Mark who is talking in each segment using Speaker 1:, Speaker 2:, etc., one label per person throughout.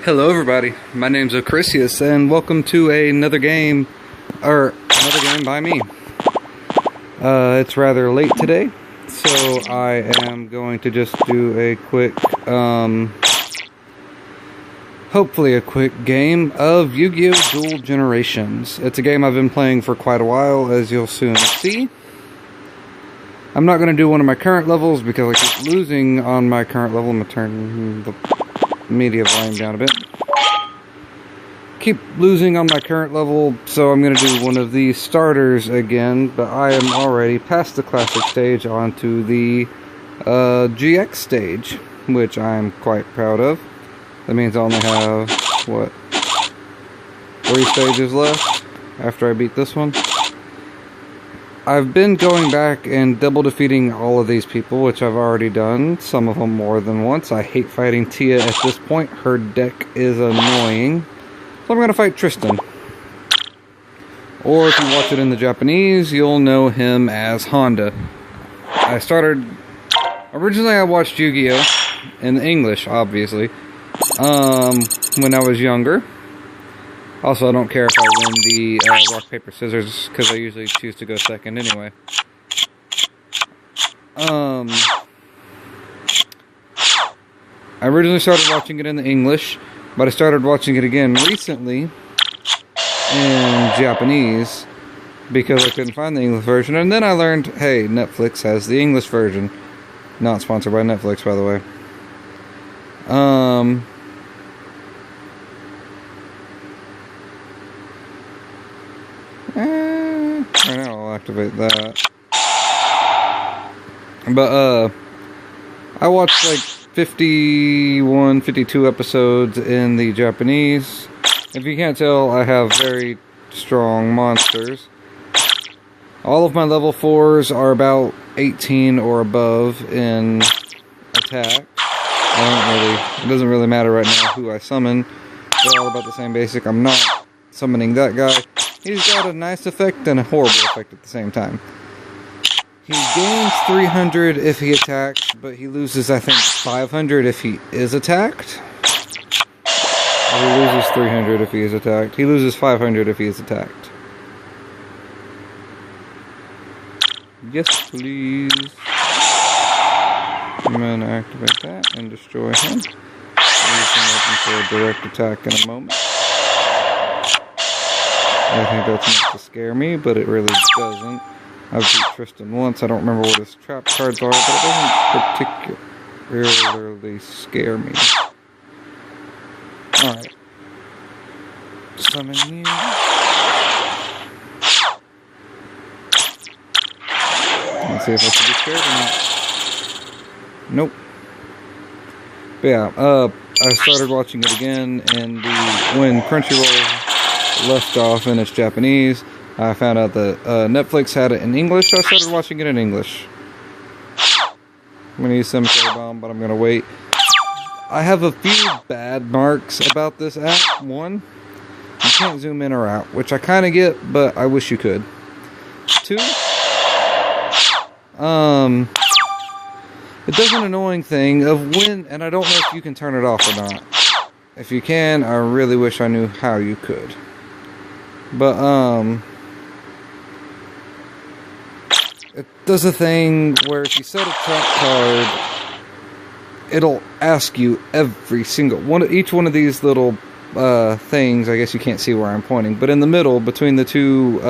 Speaker 1: Hello everybody, my name's Acrisius and welcome to another game by me. It's rather late today, so I am going to just do a quick, hopefully a quick game of Yu-Gi-Oh! Duel Generations. It's a game I've been playing for quite a while, as you'll soon see. I'm not going to do one of my current levels because I keep losing on my current level. I'm going to turn the media volume down a bit. Keep losing on my current level, so I'm going to do one of the starters again, but I am already past the classic stage onto the GX stage, which I'm quite proud of. That means I only have, what, 3 stages left after I beat this one. I've been going back and double defeating all of these people, which I've already done, some of them more than once. I hate fighting Tia at this point. Her deck is annoying. So I'm going to fight Tristan. Or if you watch it in the Japanese, you'll know him as Honda. Originally I watched Yugioh, in English, obviously, when I was younger. Also, I don't care if I win the rock, paper, scissors, because I usually choose to go second anyway. I originally started watching it in the English, but I started watching it again recently in Japanese, because I couldn't find the English version, and then I learned, hey, Netflix has the English version. Not sponsored by Netflix, by the way. Right now I'll activate that. But, I watched like 51, 52 episodes in the Japanese. If you can't tell, I have very strong monsters. All of my level 4s are about 18 or above in attack. It doesn't really matter right now who I summon. They're all about the same basic. I'm not summoning that guy. He's got a nice effect and a horrible effect at the same time. He gains 300 if he attacks, but he loses, I think, 500 if he is attacked. Or he loses 300 if he is attacked. He loses 500 if he is attacked. Yes, please. I'm going to activate that and destroy him. Use him open for a direct attack in a moment. I think that's meant to scare me, but it really doesn't. I've beat Tristan once. I don't remember what his trap cards are, but it doesn't particularly scare me. Alright. Summon you. Let's see if I can be scared or not. Nope. But yeah, I started watching it again, and when Crunchyroll left off in its Japanese, I found out that Netflix had it in English, so I started watching it in English. I'm going to use Cemetery Bomb, but I'm going to wait. I have a few bad marks about this app. One, you can't zoom in or out, which I kind of get, but I wish you could. 2, it does an annoying thing of when, and I don't know if you can turn it off or not. If you can, I really wish I knew how you could. But, it does a thing where if you set a trap card, it'll ask you every single one, each one of these little, things. I guess you can't see where I'm pointing, but in the middle, between the two,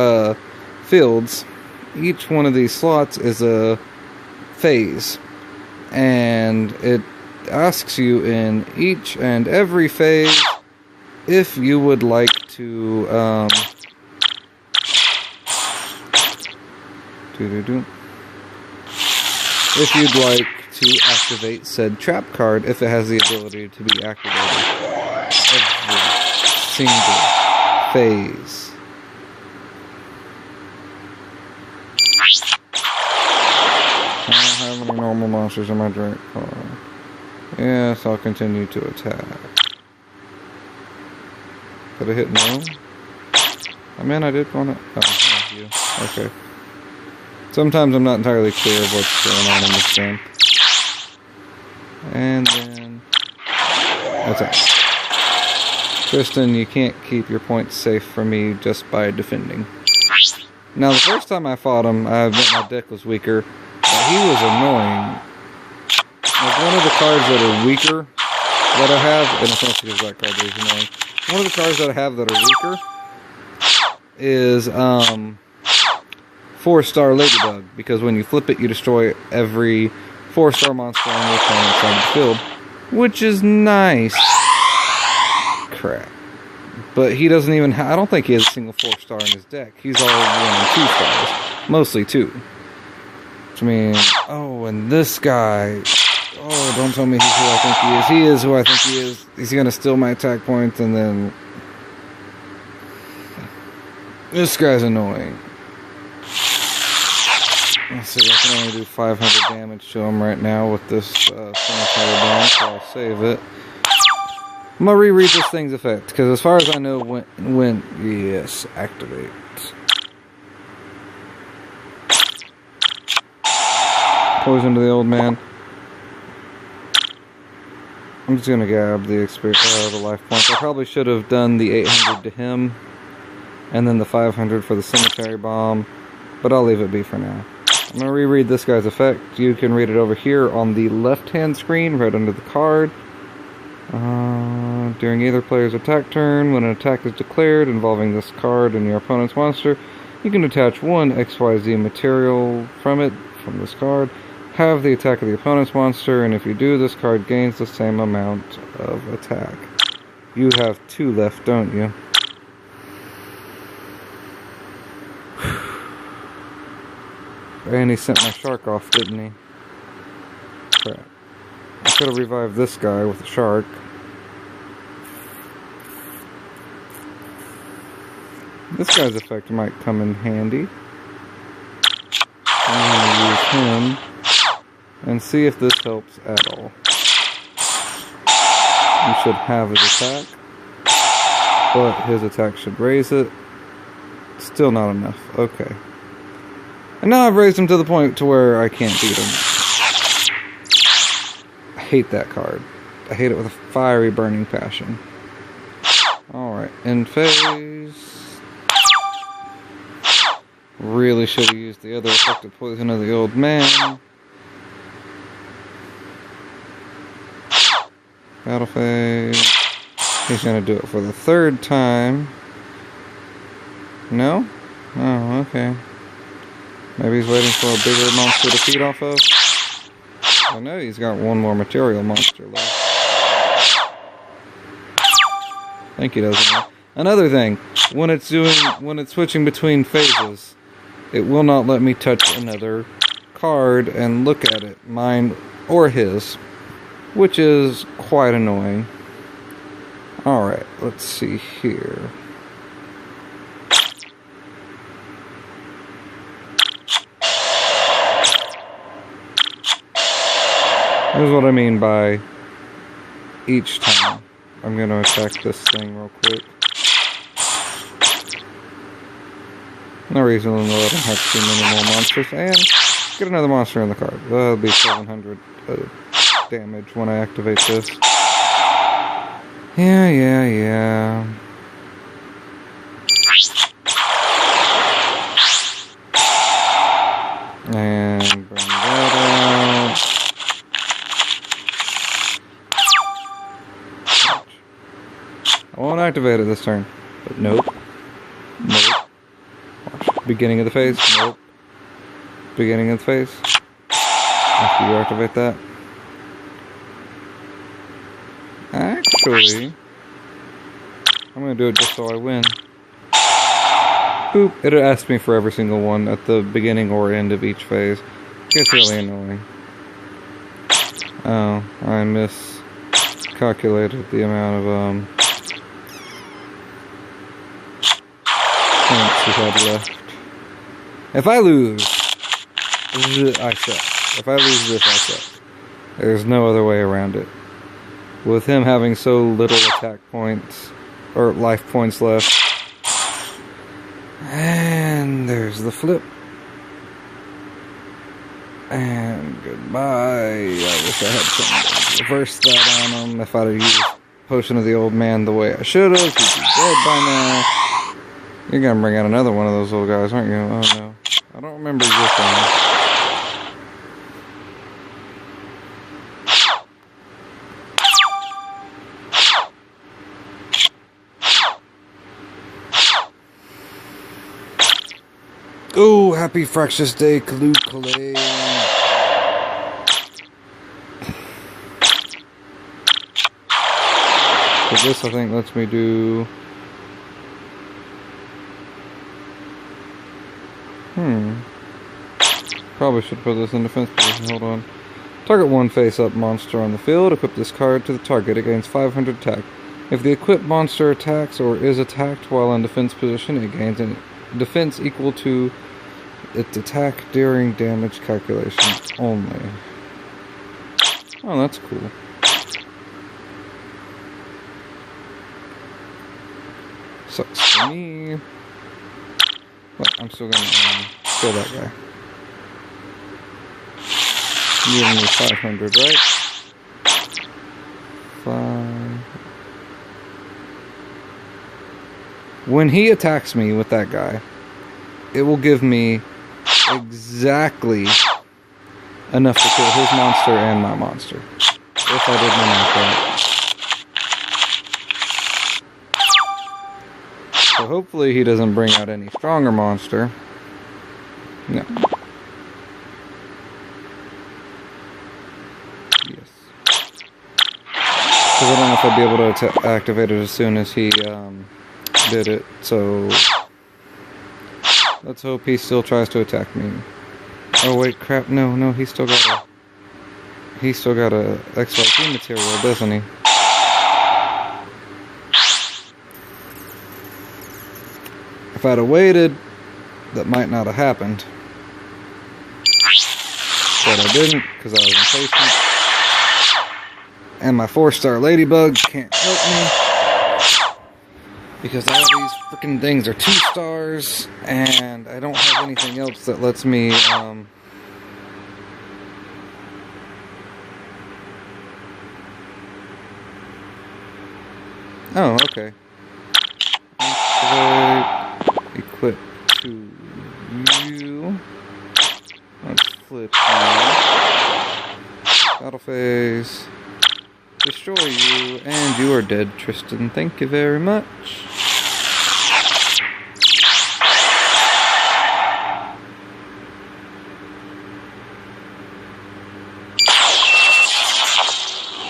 Speaker 1: fields, each one of these slots is a phase. And it asks you in each and every phase if you would like to, if you'd like to activate said trap card, if it has the ability to be activated every single phase. I don't have any normal monsters in my drink card. Yes, I'll continue to attack. Did I hit no? I mean, I did want to... Oh, thank you. Okay. Sometimes I'm not entirely clear of what's going on in this game. And then... attack. Tristan, you can't keep your points safe from me just by defending. Now, the first time I fought him, I admit my deck was weaker, but he was annoying. Like, one of the cards that are weaker that I have, and it's not because that card is annoying, one of the cards that I have that are weaker is 4-star Ladybug, because when you flip it, you destroy every 4-star monster on your opponent's side of the field, which is nice. Crap. But he doesn't even I don't think he has a single 4-star in his deck. He's all 1 and 2 stars. Mostly 2. Which means, oh, and this guy, oh, don't tell me he's who I think he is. He is who I think he is. He's gonna steal my attack points, and then this guy's annoying. Let's see, I can only do 500 damage to him right now with this cemetery bomb, so I'll save it. I'm gonna reread this thing's effect, because as far as I know, when yes, activate. Poison to the old man. I'm just gonna grab the the life points. I probably should have done the 800 to him, and then the 500 for the cemetery bomb, but I'll leave it be for now. I'm gonna reread this guy's effect. You can read it over here on the left-hand screen, right under the card. During either player's attack turn, when an attack is declared involving this card and your opponent's monster, you can attach one XYZ material from this card, have the attack of the opponent's monster, and if you do, this card gains the same amount of attack. You have 2 left, don't you? And he sent my shark off, didn't he? Crap. I could have revived this guy with a shark. This guy's effect might come in handy. I'm going to use him and see if this helps at all. You should have his attack, but his attack should raise it. Still not enough. Okay. And now I've raised him to the point to where I can't beat him. I hate that card. I hate it with a fiery burning passion. Alright, in phase. Really should have used the other effective poison of the old man. Battle phase. He's gonna do it for the 3rd time. No? Oh, okay. Maybe he's waiting for a bigger monster to feed off of. I know he's got one more material monster left. I think he does. Another thing, when it's switching between phases, it will not let me touch another card and look at it, mine or his, which is quite annoying. Alright, let's see here. Here's what I mean by each time. I'm going to attack this thing real quick. No reason to let him have too many more monsters. And get another monster in the card. That'll be 700 damage when I activate this. Yeah. And bring that out. I won't activate it this turn. But nope. Watch. Beginning of the phase. Nope. Beginning of the phase. After you activate that. Actually, I'm going to do it just so I win. Boop. It'll ask me for every single one at the beginning or end of each phase. It's really annoying. Oh, I miscalculated the amount of points we had left. If I lose, I suck. If I lose this, I suck. There's no other way around it. With him having so little attack points, or life points left. And there's the flip. And goodbye. I wish I had something to reverse that on him if I'd have used Potion of the Old Man the way I should have. He'd be dead by now. You're gonna bring out another one of those little guys, aren't you? Oh no. I don't remember your thing. Oh, happy fractious day, Kalu Kalay. So this, I think, lets me do... Probably should put this in defense position. Hold on. Target one face-up monster on the field. Equip this card to the target. It gains 500 attack. If the equipped monster attacks or is attacked while in defense position, it gains a defense equal to its attack during damage calculation only. Oh, that's cool. Sucks for me. But I'm still gonna kill that guy. Giving me 500, right? 5. When he attacks me with that guy, it will give me exactly enough to kill his monster and my monster. If I did my math right. So hopefully he doesn't bring out any stronger monster. No. Yes. Because I don't know if I'd be able to activate it as soon as he did it, so... Let's hope he still tries to attack me. Oh wait, crap, no, he's still got a XYZ material, doesn't he? If I'd have waited, that might not have happened. But I didn't, because I was impatient. And my 4-star ladybug can't help me. Because all these freaking things are 2 stars, and I don't have anything else that lets me, Oh, okay. Activate, equip to you. Let's flip you. Battle phase. Destroy you, and you are dead, Tristan. Thank you very much.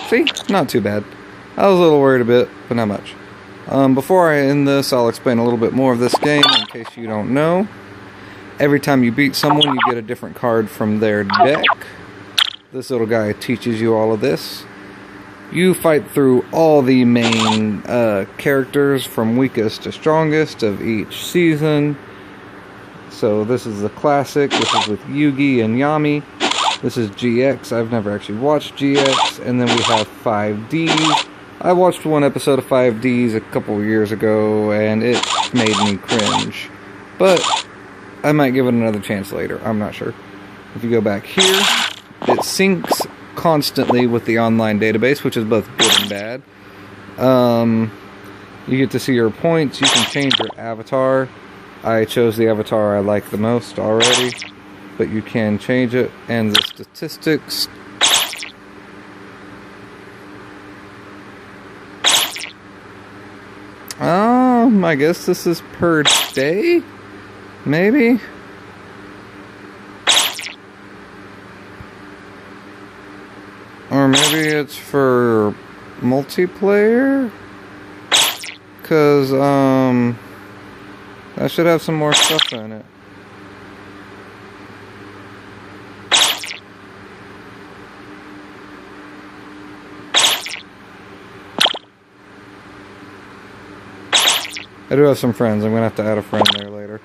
Speaker 1: See? Not too bad. I was a little worried a bit, but not much. Before I end this, I'll explain a little bit more of this game, in case you don't know. Every time you beat someone, you get a different card from their deck. This little guy teaches you all of this. You fight through all the main characters from weakest to strongest of each season. So this is the classic. This is with Yugi and Yami. This is GX. I've never actually watched GX. And then we have 5Ds. I watched one episode of 5Ds a couple years ago, and it made me cringe. But I might give it another chance later. I'm not sure. If you go back here, it syncs constantly with the online database, which is both good and bad. You get to see your points. You can change your avatar. I chose the avatar I like the most already, but you can change it. And the statistics. I guess this is per day? Maybe? Or maybe it's for multiplayer? Because, I should have some more stuff in it. I do have some friends. I'm going to have to add a friend there later.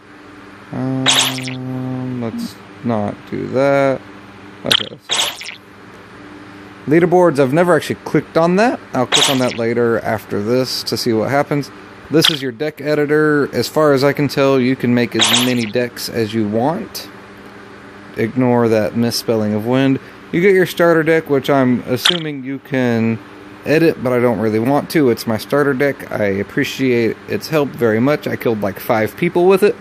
Speaker 1: Let's not do that. Okay, so leaderboards, I've never actually clicked on that. I'll click on that later after this to see what happens. This is your deck editor. As far as I can tell, you can make as many decks as you want. Ignore that misspelling of wind. You get your starter deck, which I'm assuming you can edit, but I don't really want to. It's my starter deck. I appreciate its help very much. I killed like 5 people with it.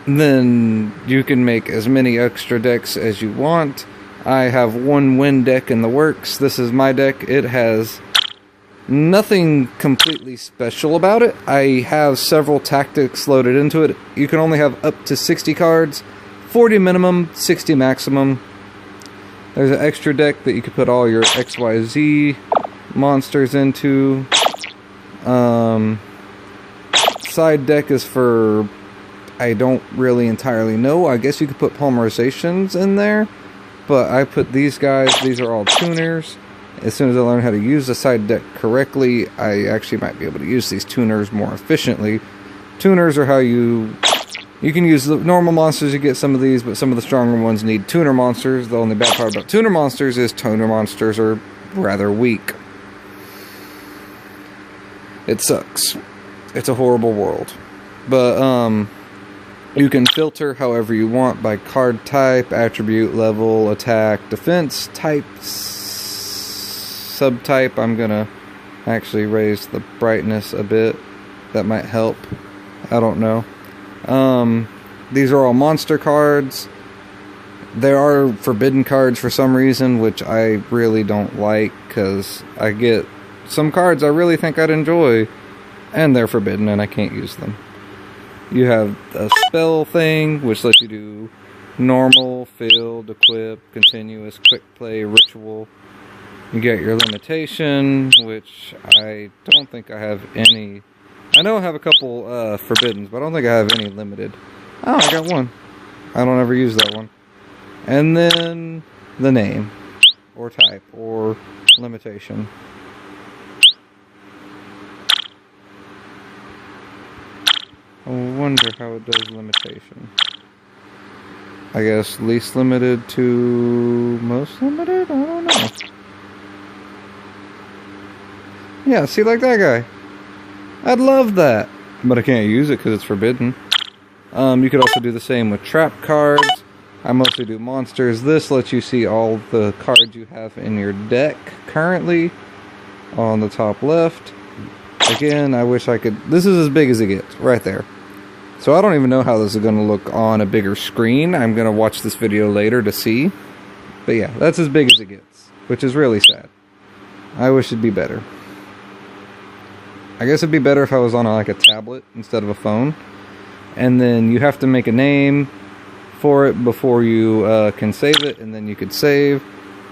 Speaker 1: Then you can make as many extra decks as you want. I have one win deck in the works. This is my deck. It has nothing completely special about it. I have several tactics loaded into it. You can only have up to 60 cards, 40 minimum, 60 maximum. There's an extra deck that you can put all your XYZ monsters into. Side deck is for, I don't really entirely know. I guess you could put polymerizations in there. But I put these guys, these are all tuners. As soon as I learn how to use the side deck correctly, I actually might be able to use these tuners more efficiently. Tuners are how you can use the normal monsters to get some of these, but some of the stronger ones need tuner monsters. The only bad part about tuner monsters is tuner monsters are rather weak. It sucks. It's a horrible world. But, you can filter however you want by card type, attribute, level, attack, defense, type, subtype. I'm gonna actually raise the brightness a bit. That might help. I don't know. These are all monster cards. There are forbidden cards for some reason, which I really don't like, because I get some cards I really think I'd enjoy, and they're forbidden, and I can't use them. You have a spell thing, which lets you do normal, field, equip, continuous, quick play, ritual. You get your limitation, which I don't think I have any. I know I have a couple forbiddens, but I don't think I have any limited. Oh, I got one. I don't ever use that one. And then the name, or type, or limitation. I wonder how it does limitation. I guess least limited to most limited? I don't know. Yeah, see, like that guy. I'd love that. But I can't use it because it's forbidden. You could also do the same with trap cards. I mostly do monsters. This lets you see all the cards you have in your deck currently on the top left. Again, I wish I could... This is as big as it gets, right there. So I don't even know how this is going to look on a bigger screen. I'm going to watch this video later to see. But yeah, that's as big as it gets, which is really sad. I wish it'd be better. I guess it'd be better if I was on like a tablet instead of a phone. And then you have to make a name for it before you can save it, and then you could save.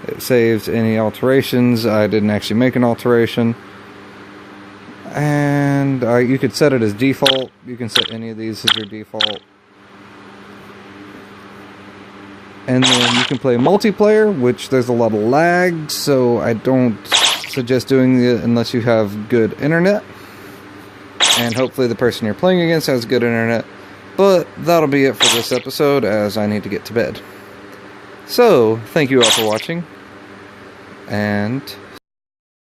Speaker 1: It saves any alterations. I didn't actually make an alteration. And you could set it as default. You can set any of these as your default. And then you can play multiplayer, which there's a lot of lag, so I don't suggest doing it unless you have good internet. And hopefully the person you're playing against has good internet. But that'll be it for this episode, as I need to get to bed. So, thank you all for watching. And